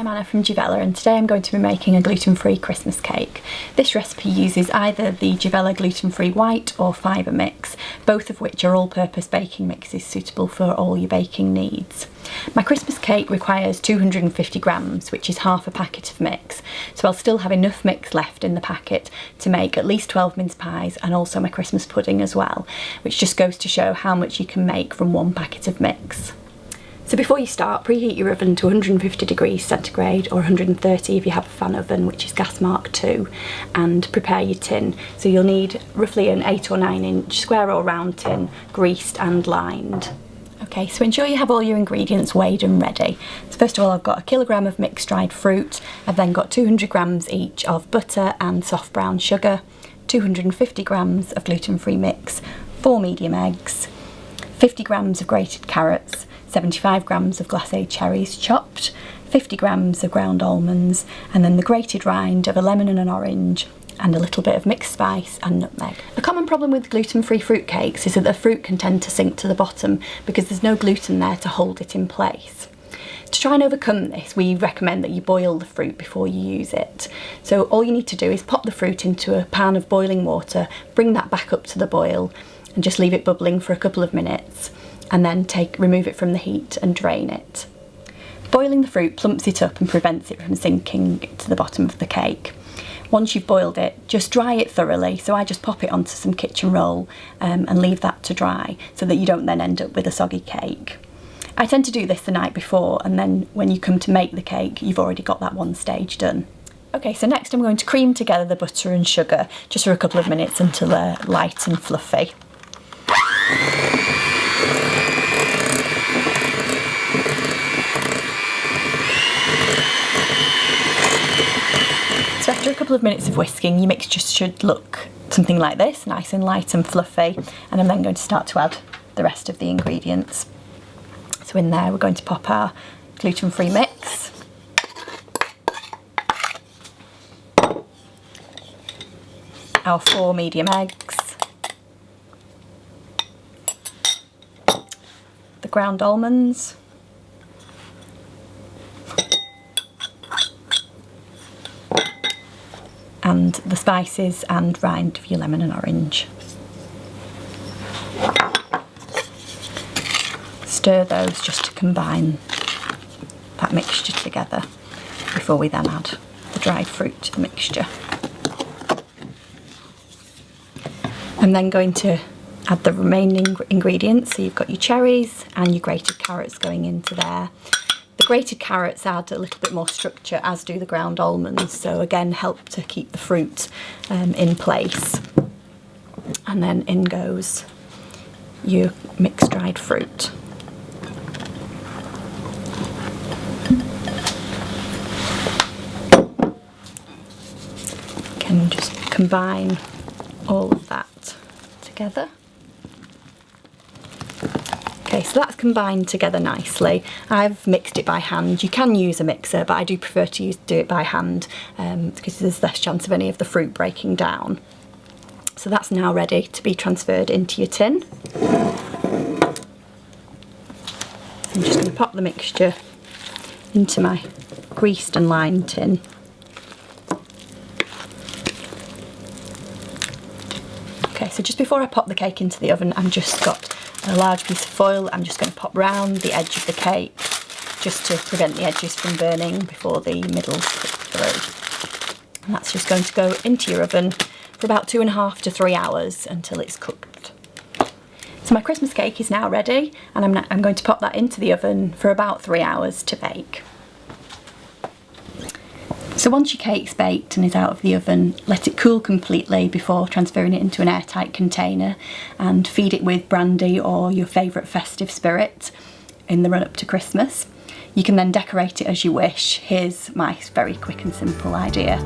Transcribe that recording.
I'm Anna from Juvela, and today I'm going to be making a gluten-free Christmas cake. This recipe uses either the Juvela gluten-free white or fibre mix, both of which are all-purpose baking mixes suitable for all your baking needs. My Christmas cake requires 250 grams, which is half a packet of mix, so I'll still have enough mix left in the packet to make at least 12 mince pies and also my Christmas pudding as well, which just goes to show how much you can make from one packet of mix. So before you start, preheat your oven to 150 degrees centigrade or 130 if you have a fan oven, which is gas mark 2, and prepare your tin. So you'll need roughly an 8 or 9 inch square or round tin, greased and lined. Okay, so ensure you have all your ingredients weighed and ready. So first of all, I've got 1 kilogram of mixed dried fruit. I've then got 200 grams each of butter and soft brown sugar, 250 grams of gluten-free mix, 4 medium eggs, 50 grams of grated carrots, 75 grams of glacé cherries chopped, 50 grams of ground almonds, and then the grated rind of a lemon and an orange, and a little bit of mixed spice and nutmeg. A common problem with gluten-free fruit cakes is that the fruit can tend to sink to the bottom because there's no gluten there to hold it in place. To try and overcome this, we recommend that you boil the fruit before you use it. So all you need to do is pop the fruit into a pan of boiling water, bring that back up to the boil, and just leave it bubbling for a couple of minutes, and then remove it from the heat and drain it. Boiling the fruit plumps it up and prevents it from sinking to the bottom of the cake. Once you've boiled it, just dry it thoroughly. So I just pop it onto some kitchen roll and leave that to dry so that you don't then end up with a soggy cake. I tend to do this the night before, and then when you come to make the cake, you've already got that one stage done. Okay, so next I'm going to cream together the butter and sugar just for a couple of minutes until they're light and fluffy. So after a couple of minutes of whisking, your mixture should look something like this, nice and light and fluffy, and I'm then going to start to add the rest of the ingredients. So in there we're going to pop our gluten-free mix, our 4 medium eggs, the ground almonds, and the spices and rind of your lemon and orange. Stir those just to combine that mixture together before we then add the dried fruit to the mixture. I'm then going to add the remaining ingredients. So you've got your cherries and your grated carrots going into there. The grated carrots add a little bit more structure, as do the ground almonds, so again help to keep the fruit in place. And then in goes your mixed dried fruit. You can just combine all of that together. Okay, so that's combined together nicely. I've mixed it by hand. You can use a mixer, but I do prefer to do it by hand because there's less chance of any of the fruit breaking down. So that's now ready to be transferred into your tin. I'm just going to pop the mixture into my greased and lined tin. Okay, so just before I pop the cake into the oven, I've just got a large piece of foil. I'm just going to pop round the edge of the cake just to prevent the edges from burning before the middle's cooked through. And that's just going to go into your oven for about 2.5 to 3 hours until it's cooked. So my Christmas cake is now ready, and I'm going to pop that into the oven for about 3 hours to bake. So once your cake's baked and is out of the oven, let it cool completely before transferring it into an airtight container, and feed it with brandy or your favourite festive spirit in the run-up to Christmas. You can then decorate it as you wish. Here's my very quick and simple idea.